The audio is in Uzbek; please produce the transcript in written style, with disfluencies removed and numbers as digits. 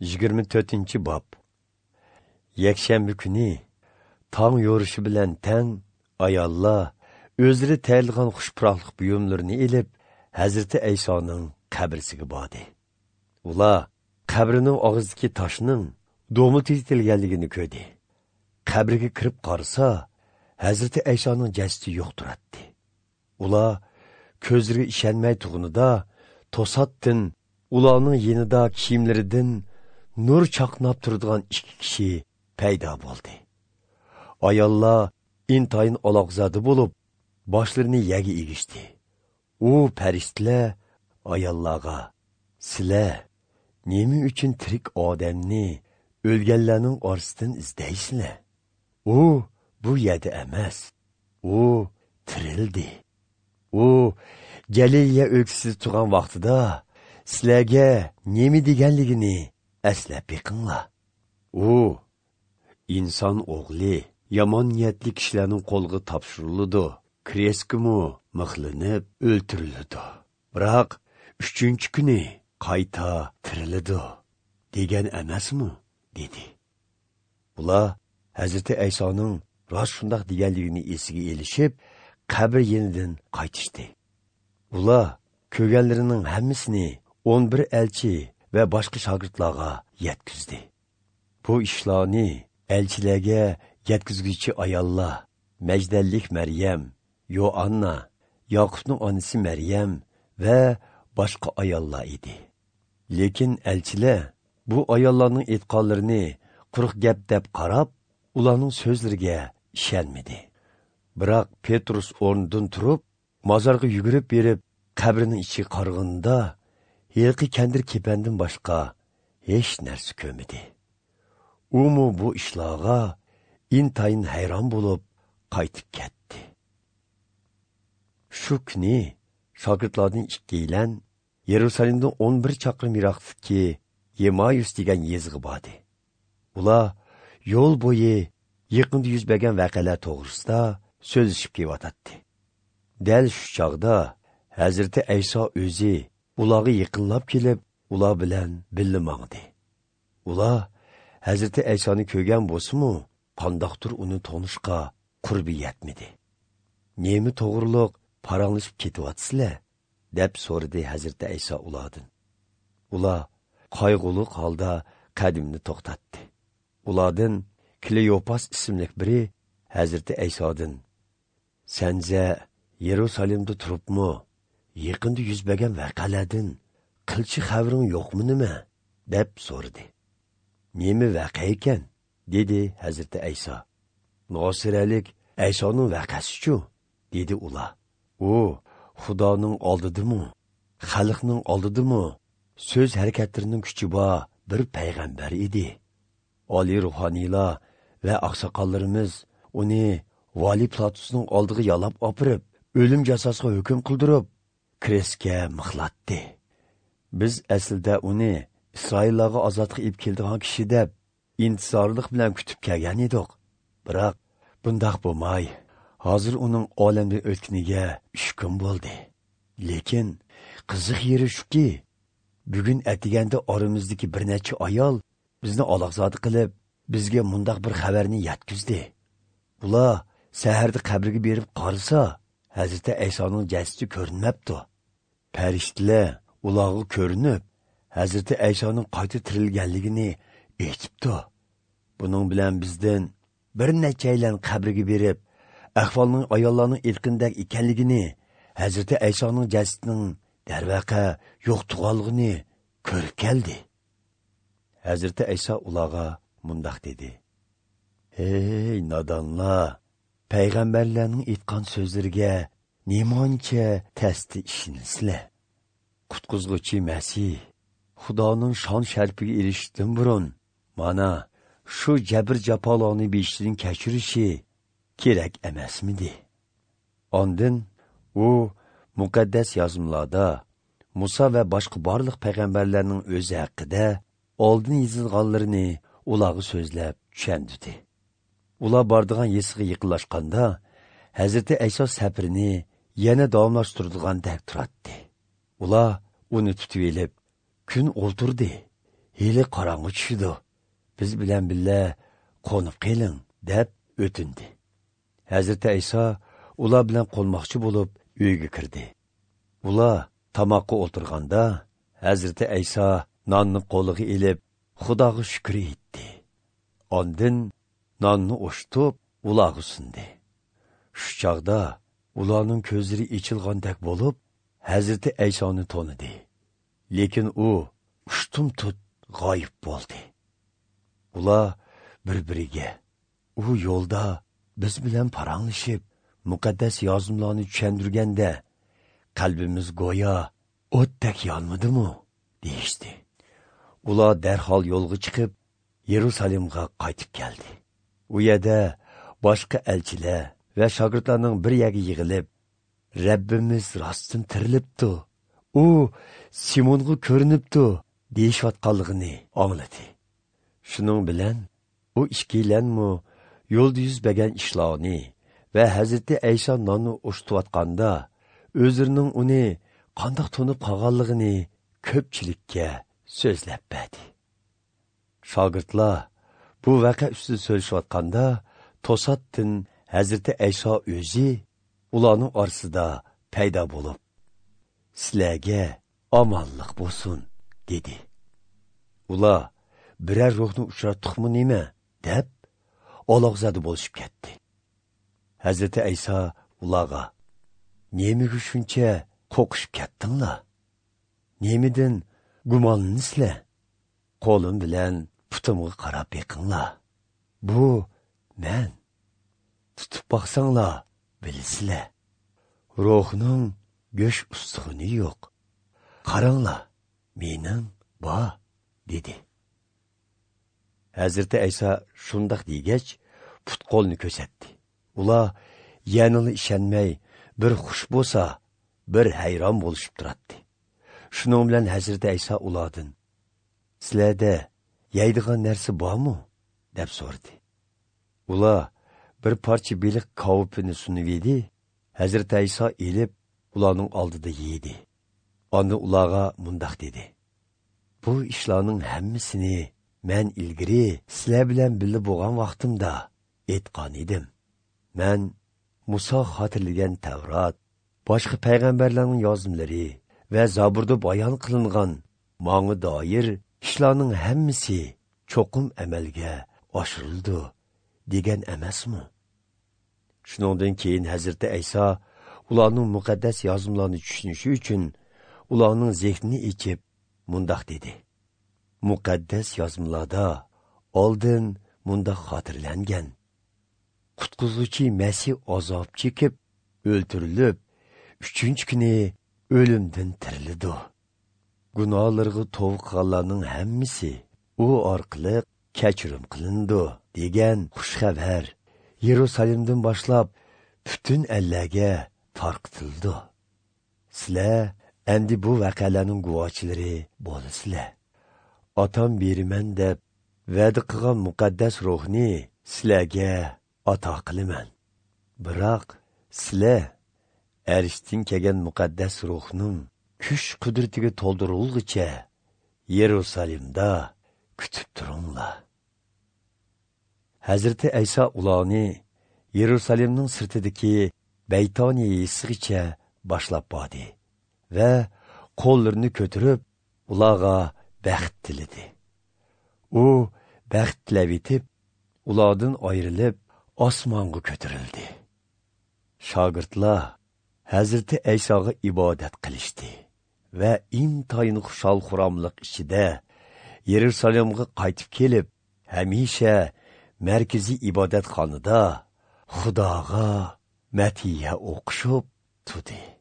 24. Bab. Yakshanba kuni tong yo'rishi bilan tang ayollar o'zlari tayyorlagan xushpuroqlik buyumlarini elib Hazrati Aysoning qabrisiga bordi. Ular qabrining og'zidagi toshning do'mi tezitilganligini ko'rdi. Qabriga kirib qarasa, Hazrati Aysoning jasadi yo'q turadi. Ular ko'zlariga ishonmay turganida to'satdan ularning yenida kiyimlaridan nur chaqnab turadigan ikki kishi paydo bo'ldi. Ayollar intayin aloqzodi bo'lib, boshlarini yaga egishdi. U farishtalar ayollarga, "Sizlar nima uchun tirik odamni o'lganlarning orasidan izdaysizlar? U bu yerda emas. U tirildi. U Galileya o'lkasida turgan vaqtida sizlarga nima deganligini eslab beqinglar. U inson o'g'li yomon niyatli kishilarning qo'liga topshiriladi, kreskimi mixlanib o'ltiriladi. Biroq 3-kuni qayta tiriladi degan emasmi?" dedi. Ular Hazrati Aysoning rost shundoq deganligini esiga elishib, qabr yenidan qaytishdi. Ular ko'rganlarining hammasini 11 elchi ve başka şagirdlarga yetkizdi. Bu işlarni elçilerge yetkizgüçü ayollar, Mecdellik Meryem, Yoanna, Yakup'un annesi Meryem ve başka ayollar idi. Lekin elçiler bu ayollarning etqanlarini quruq gap deb qarab, ularning so'zlariga ishonmadi. Biroq Petrus o'rnidan turib, mozorga yugurib berib, qabrining ichiga qaraganda Yelki kendir kependin başka hiç nersi kömedi. Umu bu işlağa intayin hayran bulup qaytıp ketdi. Şu kuni şagirdlardan ikkilen Yerusalim'den 11 chaqrim yiroqdagi Yemayus degan yezg'i bordi. Ular yo'l bo'yi yaqinda yuz bergan voqealar to'g'risida so'zlashib kelayotdi. Dal shu chog'da Hazrati Ayso o'zi ularga yaqinlab kelib, ular bilan birga mangdi. Ular Hazrati Aysoni ko'rgan bo'lsa-mu, qandoqdir uni tanishga qurbi yetmedi. "Nemi to'g'riliq paranglashib ketyapsizlar?" deb so'radi Hazrati Ayso ulardan. Ular qayg'uli holda qadimni to'xtatdi. Ulardan Kleopas ismli biri Hazrati Aysodan, "Senze Yerusalimda turibmi? Yaqinda yuz bergan voqealardan qilchi xabaring yo'qmi nima?" deb so'radi. "Nima voqea ekan?" dedi Hazrati Ayso. "Nosiralik Aysoning voqeasi-chu", dedi ular. "U Xudoning oldidimi, xalqning oldidimi so'z harakatlarining kuchi bor bir payg'ambar edi. Oliy ruhoniylar va oqsoqollarimiz uni vali Platusning oldiga yalab opirib, o'lim jazosiga hukm qildirib, kreskga mixlatdi. Biz aslida uni Isroillarga ozodlik ib keldigan kishi deb intizorlik bilan kutib kelgan edik. Biroq bundoq bo'lmay, hozir uning olamdan o'tganiga 3 kun bo'ldi. Lekin qiziq yeri shuki, bugun atiganda oramizdagi bir necha ayol bizni aloqzod qilib, bizga mundoq bir xabarni yetkazdi. Ular saharda qabrga berib qarasa, Hazrati Aysoning jasadi ko'rinmabdi. Farishtalar ularga ko'rinib, Hazrati Aysoning qayta tirilganligini aytibdi. Buning bilan bizdan bir nechaylan qabrga berib, ahvolning ayollarning aytgandek ekanligini, Hazrati Aysoning jasadining darvaqa yo'qtiganligini ko'rib keldi. Hazrati Ayso ularga mundoq dedi: "Ey nodonlar, payg'ambarlarning aytgan so'zlariga nemoncha tasdi ishinsizlar. Qutquzg'uchi Masih Xudoning shon sharpiga erishishdan burun mana shu jabr jafolarni beshdan kechirishi kerak emasmidi?" Ondan u muqaddas yozimlarda Musa va boshqa barliq payg'ambarlarning o'zi haqida oldin yozilganlarini ularga so'zlab tushundirdi. Ular bordigan yesiga yaqinlashganda Hazrati Ayso safirini yana davomlashtiradigan deb turadi. Ular uni tutib elib kun o'ltirdi. heli qarang'i tushdi. Biz bilan birga qo'nib keling, deb o'tindi. Hazreti İsa ular bilan qo'nmoqchi bo'lib uyga kirdi. Ular tamoqqa o'tirganda Hazreti İsa nonni qo'liga ilib, Xudoga shukr etdi. Ondan nonni o'shtib, ularga sundi. Shu chaqda ularning ko'zlari ochilgandek bo'lib, Hazreti İsa'ni tanidi. Lekin u ushtum-tut g'oyib bo'ldi. Ular bir-biriga, u yo'lda biz bilan paranglashib, muqaddas yozimlarni tushundirganda, qalbimiz go'yo o'tdek yonmadimi, deyishdi. Ular darhol yo'lga chiqib, Yerusalimga qaytib keldi. U yerda boshqa elchilar va shogirdlarning bir yerga yig'ilib, Rabbimiz rostdan tirilibdi, u Simonga ko'rinibdi, deyishayotganligini angladi. Shuning bilan u ikkilanmi yo'lda yuz bergan ishlarni va Hazreti İsa nonni o'shtiyotganda o'zlarining uni qandoq tunib qolganligini ko'pchilikka so'zlab berdi. Shogirdlar bu voqea ustida so'rashayotganda to'satdan Hazreti İsa o'zi ularning orasida paydo bo'lib, "Sizlarga omonlik bo'lsin", dedi. Ular biror ruhni uchratdikmi nima deb olog'zada bo'lishib ketdi. Hazreti İsa ularga, "Nemiga shuncha qo'qishib ketdinglar? Nemidan gumonlansizlar? Qo'lim bilan putimga qarab beqinglar. Bu men. Tutib boqsanglar, bilsizlar. Ruhning go'sh ustixini yo'q. Qaranglar, mening bor", dedi. Hazreti İsa shundoq degach, put qo'lni ko'rsatdi. Ular yanili ishonmay, bir xush bo'lsa, bir hayron bo'lishib turadi. Shuning bilan Hazreti İsa ulardan, "Sizlarda yeydigan narsa bormi?" deb so'radi. Ular bir parcha beliq kavupini sunib edi. Hazreti İsa elib, ularning oldida yedi. Onda ularga mundoq dedi: "Bu ishlarning hammasini men ilgari sizlar bilan birga bo'lgan vaqtimda aytgan edim. Men Musa xotirlagan Tavrat, boshqa payg'ambarlarning yozimlari va Zaburda bayon qilingan menga doir ishlarning hammasi cho'qim amalga oshirildi degan emasmi?" Shuningdan keyin Hazreti İsa ularning muqaddas yozimlarni tushunishi uchun ularning zehnini ichib mundoq dedi: "Muqaddas yozimlarda oldin mundoq xotirlangan: Qutquzuvchi Masih azob chekib, o'ltirilib, 3-chi kuni o'limdan tirildi. Gunohlarga tavba qilganlarning hammasi u orqali kechirim qilindi" degan xush xabar Yerusalimdan boshlab butun ellarga tarqatildi. Sizlar endi bu voqealarning guvohchilari bo'lasizlar. Otam beriman deb va'da qilgan muqaddas ruhni sizlarga ato qilaman. Biroq sizlar arshdan kelgan muqaddas ruhning kuch qudratiga to'ldirilguncha Yerusalimda kutib turinglar. Hazreti İsa ularni Yerusalimning sirtidagi Baytoniya yesigicha boshlab bordi va qo'llarini ko'tarib ularga baxt tiladi. U baxt tilab etib, ulardan ayrilib osmonga ko'tarildi. Shogirdlar Hazreti İsa'ga ibodat qilishdi va intayin xushal-xuramlik ichida Yerusalimga qaytib kelib, hamisha markaziy ibodatxonada Xudoga matiya o'qishib turdi.